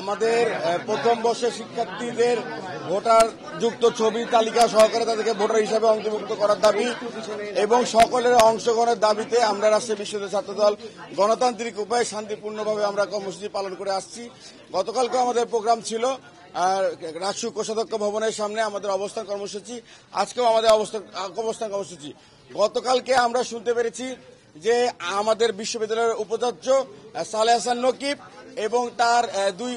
আমাদের প্রথম বর্ষের শিক্ষার্থীদের ভোটার যুক্ত ছবি তালিকা সহকারে তাদেরকে ভোটার হিসাবে অন্তর্ভুক্ত করার দাবি এবং সকলের অংশগ্রহণের দাবিতে আমরা রাজশাহী বিশ্ববিদ্যালয় ছাত্রদল গণতান্ত্রিক উপায়ে শান্তিপূর্ণভাবে আমরা কর্মসূচি পালন করে আসছি। গতকালকে আমাদের প্রোগ্রাম ছিল রাজশাহী কোষাধ্যক্ষ ভবনের সামনে আমাদের অবস্থান কর্মসূচি, আজকেও আমাদের অবস্থান কর্মসূচি। গতকালকে আমরা শুনতে পেরেছি যে আমাদের বিশ্ববিদ্যালয়ের উপাচার্য সালেহ হাসান নকিব এবং তার দুই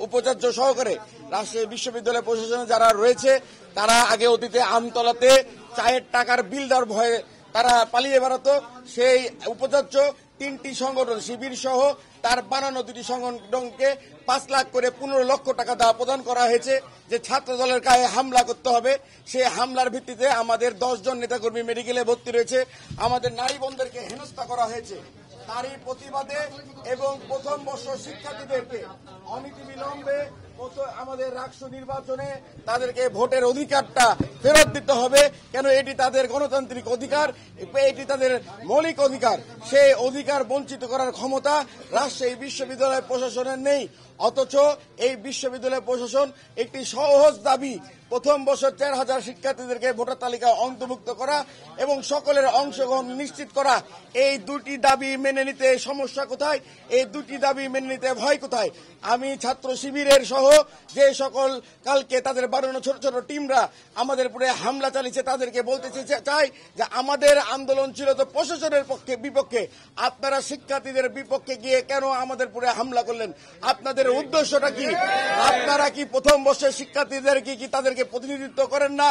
উপাচার্য সহকারে রাজশাহী বিশ্ববিদ্যালয় প্রশাসনে যারা রয়েছে তারা আগে অতীতে আমতলাতে চায়ের টাকার বিল দেওয়ার ভয়ে তারা পালিয়ে বেড়াতো। সেই উপাচার্য তিনটি সংগঠন শিবির সহ তার বানানো দুটি সংগঠনকে 5 লাখ করে 15 লক্ষ টাকা দেওয়া প্রদান করা হয়েছে যে ছাত্র দলের গায়ে হামলা করতে হবে। সেই হামলার ভিত্তিতে আমাদের 10 জন নেতাকর্মী মেডিকেলে ভর্তি রয়েছে, আমাদের নারী বোনদেরকে হেনস্থা করা হয়েছে। তারই প্রতিবাদে এবং প্রথম বর্ষ শিক্ষার্থীদেরকে অনতিবিলম্বে আমাদের রাষ্ট্র নির্বাচনে তাদেরকে ভোটের অধিকারটা ফেরত দিতে হবে। কেন এটি তাদের গণতান্ত্রিক অধিকার, এটি তাদের মৌলিক অধিকার। সেই অধিকার বঞ্চিত করার ক্ষমতা রাজশাহী বিশ্ববিদ্যালয় প্রশাসনের নেই। অথচ এই বিশ্ববিদ্যালয় প্রশাসন একটি সহজ দাবি প্রথম বছর 4000 শিক্ষার্থীদেরকে ভোটার তালিকায় অন্তর্ভুক্ত করা এবং সকলের অংশগ্রহণ নিশ্চিত করা, এই দুটি দাবি মেনে নিতে সমস্যা কোথায়? এই দুটি দাবি মেনে নিতে ভয় কোথায়? আমি ছাত্র শিবিরের সহ যে সকল কালকে তাদের বানানো ছোট ছোট টিমরা আমাদের উপরে হামলা চালিয়েছে তাদেরকে বলতে চাই যে আমাদের আন্দোলন ছিল তো প্রশাসনের বিপক্ষে, আপনারা শিক্ষার্থীদের বিপক্ষে গিয়ে কেন আমাদের উপরে হামলা করলেন? আপনাদের উদ্দেশ্যটা কি? আপনারা কি প্রথম বর্ষের শিক্ষার্থীদের কি তাদেরকে প্রতিনিধিত্ব করেন না?